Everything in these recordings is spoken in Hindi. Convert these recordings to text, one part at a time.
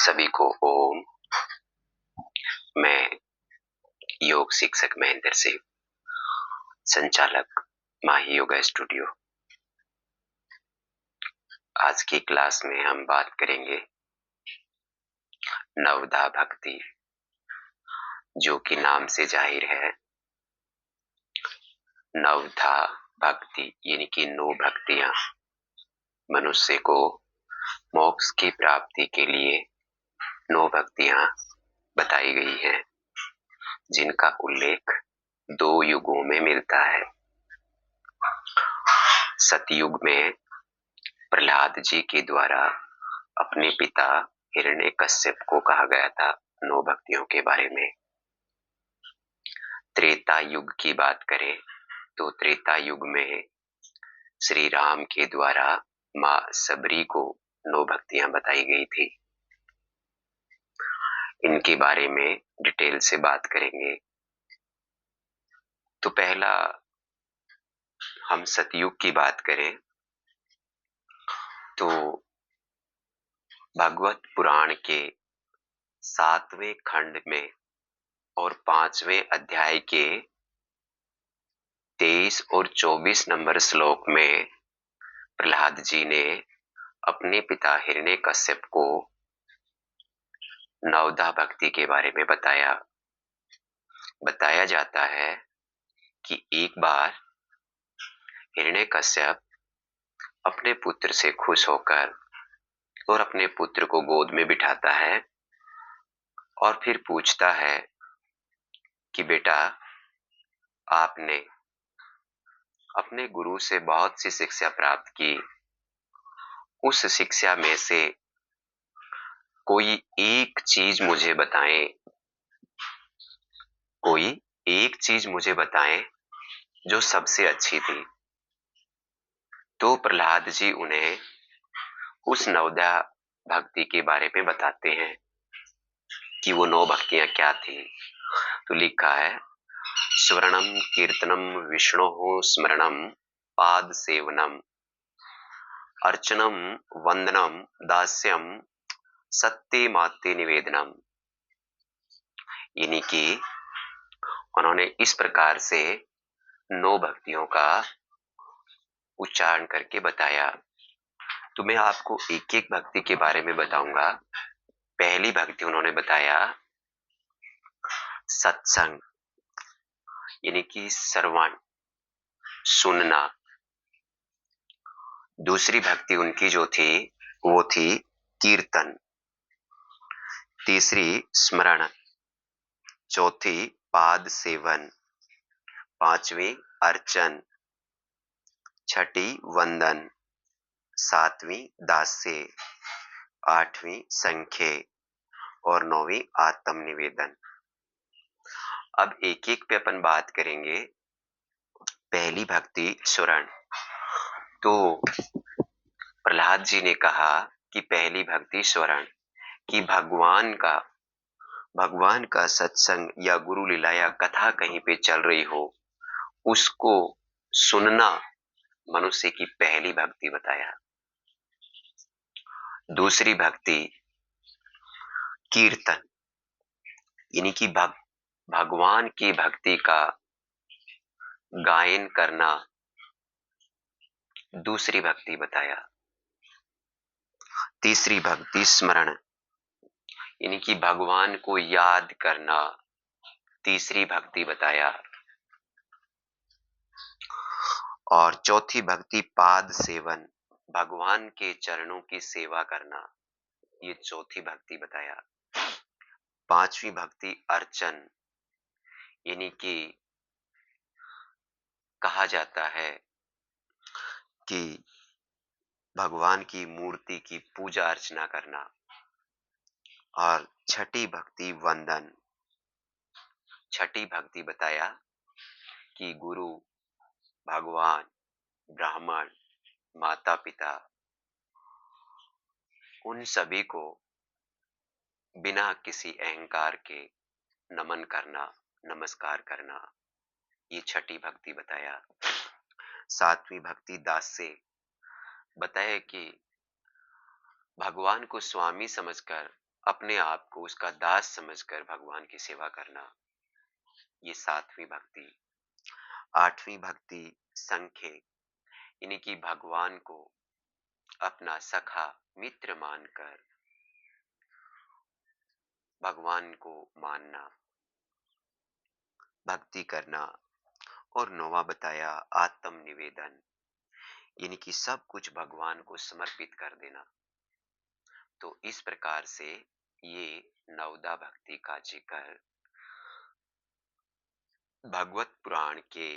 सभी को ओम। मैं योग शिक्षक महेंद्र सिंह, संचालक माही योगा स्टूडियो। आज की क्लास में हम बात करेंगे नवधा भक्ति, जो कि नाम से जाहिर है। नवधा भक्ति यानी कि 9 भक्तियां मनुष्य को मोक्ष की प्राप्ति के लिए 9 भक्तियां बताई गई हैं, जिनका उल्लेख 2 युगों में मिलता है। सतयुग में प्रहलाद जी के द्वारा अपने पिता हिरण्यकश्यप को कहा गया था 9 भक्तियों के बारे में। त्रेता युग की बात करें तो त्रेता युग में श्री राम के द्वारा माँ सबरी को 9 भक्तियां बताई गई थी। इनके बारे में डिटेल से बात करेंगे। तो पहला हम सतयुग की बात करें तो भगवत पुराण के 7वें खंड में और 5वें अध्याय के 23 और 24 नंबर श्लोक में प्रहलाद जी ने अपने पिता हिरण्यकश्यप को नवधा भक्ति के बारे में बताया। बताया जाता है कि एक बार हिरण्यकश्यप अपने पुत्र से खुश होकर और अपने पुत्र को गोद में बिठाता है और फिर पूछता है कि बेटा, आपने अपने गुरु से बहुत सी शिक्षा प्राप्त की, उस शिक्षा में से कोई एक चीज मुझे बताएं, कोई एक चीज मुझे बताएं जो सबसे अच्छी थी। तो प्रहलाद जी उन्हें उस नवधा भक्ति के बारे में बताते हैं कि वो 9 भक्तियां क्या थी। तो लिखा है, स्वर्णम कीर्तनम विष्णु स्मरणम पाद सेवनम अर्चनम वंदनम दास्यम सत्य माते निवेदनम। यानी कि उन्होंने इस प्रकार से 9 भक्तियों का उच्चारण करके बताया। तो मैं आपको एक एक भक्ति के बारे में बताऊंगा। पहली भक्ति उन्होंने बताया सत्संग, यानी कि श्रवण, सुनना। दूसरी भक्ति उनकी जो थी वो थी कीर्तन। तीसरी स्मरण, चौथी पाद सेवन, 5वीं अर्चन, 6ठी वंदन, 7वीं दास्य, 8वीं संख्य और 9वीं आत्म निवेदन। अब एक एक पे अपन बात करेंगे। पहली भक्ति स्वरण। तो प्रहलाद जी ने कहा कि पहली भक्ति स्वरण, कि भगवान का सत्संग या गुरु लीला या कथा कहीं पे चल रही हो, उसको सुनना मनुष्य की पहली भक्ति बताया। दूसरी भक्ति कीर्तन, यानी कि भगवान की भक्ति का गायन करना दूसरी भक्ति बताया। तीसरी भक्ति स्मरण, यानी कि भगवान को याद करना तीसरी भक्ति बताया। और चौथी भक्ति पाद सेवन, भगवान के चरणों की सेवा करना, ये चौथी भक्ति बताया। 5वीं भक्ति अर्चन, यानी कि कहा जाता है कि भगवान की मूर्ति की पूजा अर्चना करना। और 6ठी भक्ति वंदन। 6ठी भक्ति बताया कि गुरु, भगवान, ब्राह्मण, माता पिता, उन सभी को बिना किसी अहंकार के नमन करना, नमस्कार करना, ये 6ठी भक्ति बताया। 7वीं भक्ति दास्य, बताया कि भगवान को स्वामी समझकर अपने आप को उसका दास समझकर भगवान की सेवा करना, ये सातवीं भक्ति। आठवीं भक्ति संख्य, यानी कि भगवान को अपना सखा मित्र मानकर भगवान को मानना, भक्ति करना। और नौवा बताया आत्म निवेदन, यानी कि सब कुछ भगवान को समर्पित कर देना। तो इस प्रकार से ये नवदा भक्ति का जिक्र भगवत पुराण के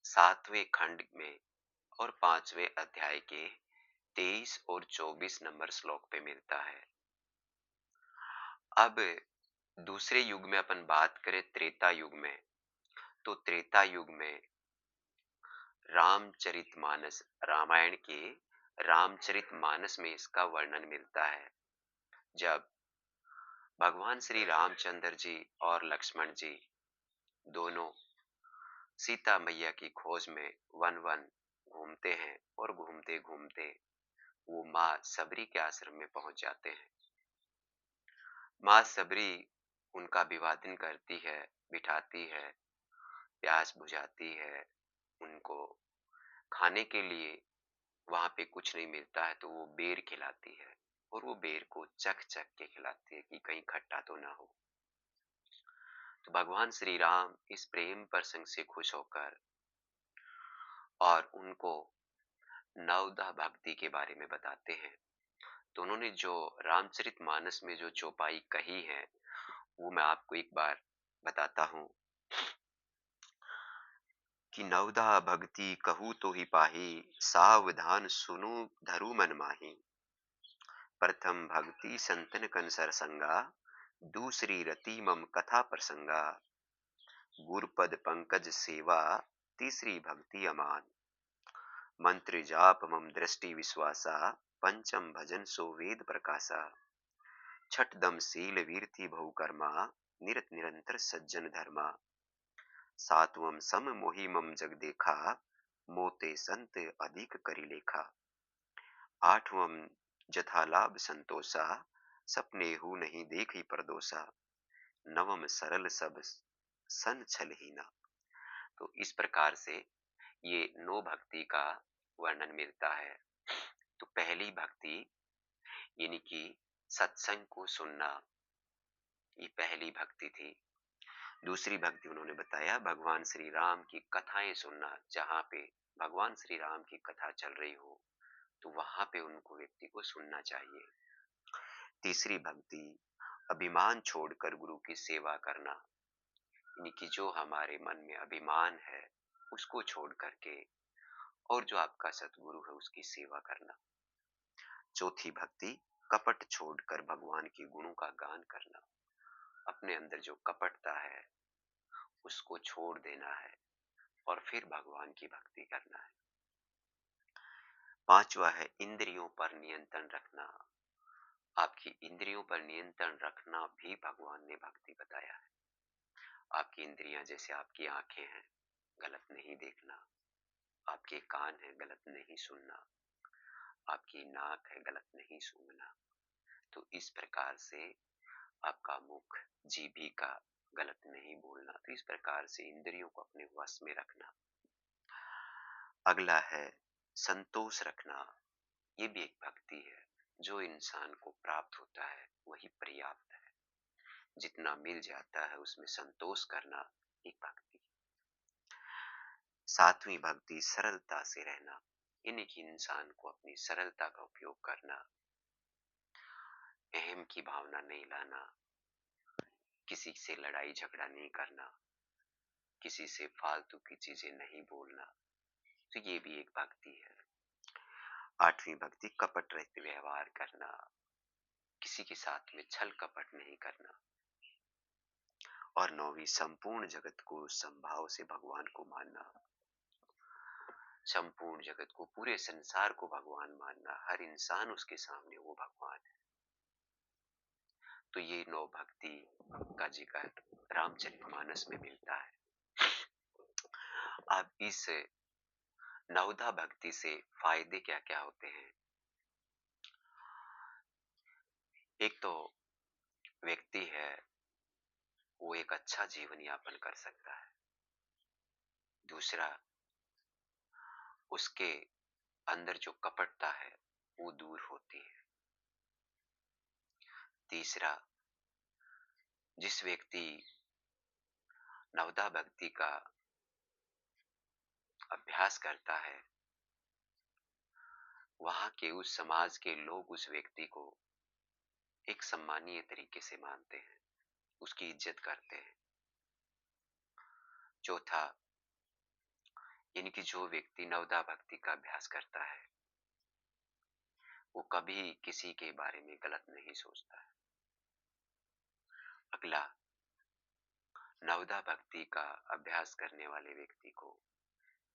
7वें खंड में और 5वें अध्याय के 23 और 24 नंबर श्लोक पे मिलता है। अब दूसरे युग में अपन बात करें त्रेता युग में, तो त्रेता युग में रामचरितमानस, रामायण के रामचरितमानस में इसका वर्णन मिलता है। जब भगवान श्री रामचंद्र जी और लक्ष्मण जी दोनों सीता मैया की खोज में वन वन घूमते हैं और घूमते घूमते वो माँ सबरी के आश्रम में पहुंच जाते हैं। माँ सबरी उनका अभिवादन करती है, बिठाती है, प्यास बुझाती है। उनको खाने के लिए वहां पे कुछ नहीं मिलता है तो वो बेर खिलाती है, और वो बेर को चख चख के खिलाती है कि कहीं खट्टा तो ना हो। तो भगवान श्री राम इस प्रेम प्रसंग से खुश होकर और उनको नवदा भक्ति के बारे में बताते हैं। तो उन्होंने जो रामचरितमानस में जो चौपाई कही है वो मैं आपको एक बार बताता हूँ कि नवदा भक्ति कहू तो ही पाही, सावधान सुनु धरु मन माही। प्रथम भक्ति संतन कन सरसंगा, दूसरी रति मम कथा प्रसंगा। गुरुपद पंकज सेवा, तीसरी भक्ति अमान। मंत्र जाप मम दृष्टि विश्वासा, पंचम भजन सो वेद प्रकाशा। छठ दम शील वीरति बहु कर्मा, निरत निरंतर सज्जन धर्मा। सातवम सम मोहि मम जग देखा, मोते संत अधिक करि लेखा। आठवम जथा लाभ संतोषा, सपने हु नहीं देखी परदोषा। नवम सरल सब सन छलहीना। तो इस प्रकार से ये नौ भक्ति का वर्णन मिलता है। तो पहली भक्ति यानी कि सत्संग को सुनना, ये पहली भक्ति थी। दूसरी भक्ति उन्होंने बताया भगवान श्री राम की कथाएं सुनना, जहाँ पे भगवान श्री राम की कथा चल रही हो तो वहां पे उनको व्यक्ति को सुनना चाहिए। तीसरी भक्ति अभिमान छोड़कर गुरु की सेवा करना, यानी कि जो हमारे मन में अभिमान है उसको छोड़ करके और जो आपका सतगुरु है उसकी सेवा करना। चौथी भक्ति कपट छोड़कर भगवान के गुणों का गान करना, अपने अंदर जो कपटता है उसको छोड़ देना है और फिर भगवान की भक्ति करना है। पांचवा है इंद्रियों पर नियंत्रण रखना। आपकी इंद्रियों पर नियंत्रण रखना भी भगवान ने भक्ति बताया है। आपकी इंद्रियां जैसे आपकी आंखें हैं, गलत नहीं देखना। आपके कान है, गलत नहीं सुनना। आपकी नाक है, गलत नहीं सूंघना। तो इस प्रकार से आपका मुख, जीभिका गलत नहीं बोलना। तो इस प्रकार से इंद्रियों को अपने वश में रखना। अगला है संतोष रखना। ये भी एक भक्ति है। जो इंसान को प्राप्त होता है वही पर्याप्त है। जितना मिल जाता है उसमें संतोष करना एक भक्ति। सातवीं भक्ति सरलता से रहना, यानी कि इंसान को अपनी सरलता का उपयोग करना। अहम की भावना नहीं लाना, किसी से लड़ाई झगड़ा नहीं करना, किसी से फालतू की चीजें नहीं बोलना। तो ये भी एक भक्ति है। आठवीं भक्ति कपट रहित व्यवहार करना, किसी के साथ में छल कपट नहीं करना। और नौवीं संपूर्ण जगत को संभाव से भगवान को मानना। संपूर्ण जगत को, पूरे संसार को भगवान मानना। हर इंसान उसके सामने वो भगवान है। तो ये नौ भक्ति का जिक्र रामचरितमानस में मिलता है। अब इस नवदा भक्ति से फायदे क्या क्या होते हैं? एक तो व्यक्ति है, वो एक अच्छा जीवन यापन कर सकता है। दूसरा, उसके अंदर जो कपटता है, वो दूर होती है। तीसरा, जिस व्यक्ति नवदा भक्ति का अभ्यास करता है, वहाँ के उस समाज के लोग उस व्यक्ति को एक सम्मानीय तरीके से मानते हैं, उसकी इज्जत करते हैं। चौथा, यानी कि जो व्यक्ति नवदा भक्ति का अभ्यास करता है, वो कभी किसी के बारे में गलत नहीं सोचता है। अगला, नवदा भक्ति का अभ्यास करने वाले व्यक्ति को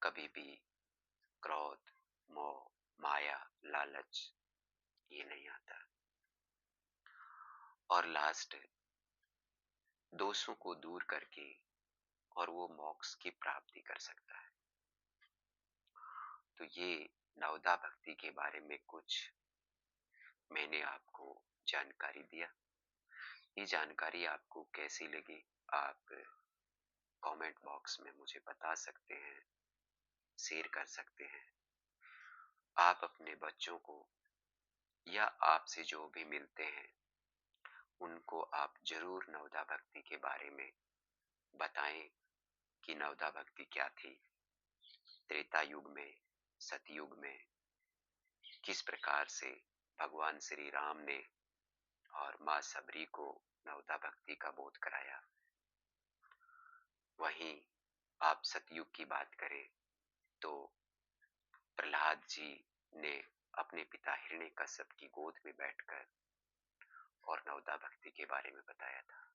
कभी भी क्रोध, मोह, माया, लालच ये नहीं आता। और लास्ट, दोषों को दूर करके और वो मोक्ष की प्राप्ति कर सकता है। तो ये नवदा भक्ति के बारे में कुछ मैंने आपको जानकारी दिया। ये जानकारी आपको कैसी लगी, आप कमेंट बॉक्स में मुझे बता सकते हैं, शेयर कर सकते हैं। आप अपने बच्चों को या आपसे जो भी मिलते हैं, उनको आप जरूर नवदा भक्ति के बारे में बताएं कि नवदा भक्ति क्या थी, त्रेता युग में, सतयुग में किस प्रकार से भगवान श्री राम ने और माँ सबरी को नवदा भक्ति का बोध कराया। वहीं आप सतयुग की बात करें तो प्रहलाद जी ने अपने पिता हिरण्यकश्यप की गोद में बैठकर और नवदा भक्ति के बारे में बताया था।